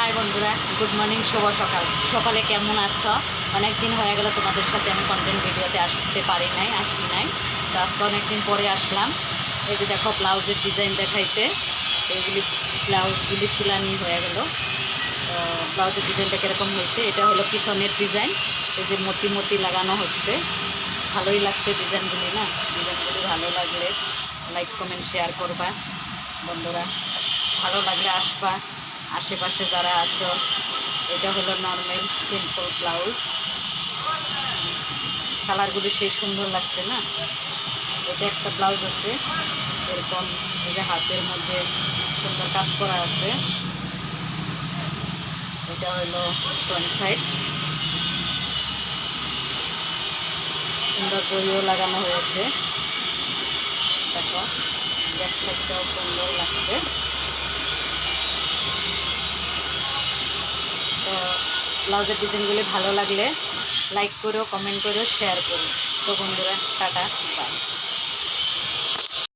High বন্ধুরা, good morning, শুভ সকাল। সকালে কেমন আছো? অনেক দিন হয়ে গেল তোমাদের সাথে আমি কন্টেন্ট ভিডিওতে আসতে আসি নাই। তো আজকে অনেক দিন পরে আসলাম। এই যে দেখো ব্লাউজের ডিজাইন দেখাইতে, এইগুলি ব্লাউজগুলি শিলানি হয়ে গেল। তো ব্লাউজের ডিজাইনটা কীরকম হয়েছে, এটা হলো পিছনের ডিজাইন। এই যে মতি মতি লাগানো হচ্ছে, ভালোই লাগছে ডিজাইনগুলি। না, ডিজাইনগুলি ভালো লাগলে লাইক কমেন্ট শেয়ার করবা বন্ধুরা। ভালো লাগলে আসবা, আশেপাশে যারা আছো। এটা হলো নর্মাল সিম্পল ব্লাউজ, কালারগুলি সেই সুন্দর লাগছে না। এটা একটা ব্লাউজ আছে এরকম, এই যে হাতের মধ্যে সুন্দর কাজ করা আছে। এটা হলো ফ্রন্ট সাইড, সুন্দর জরিও লাগানো হয়েছে। দেখো ব্যাক সাইডটাও সুন্দর লাগছে। তো ব্লাউজের ডিজাইনগুলি ভালো লাগলে লাইক করো, কমেন্ট করো, শেয়ার করো। তো বন্ধুরা, টাটা, বাই।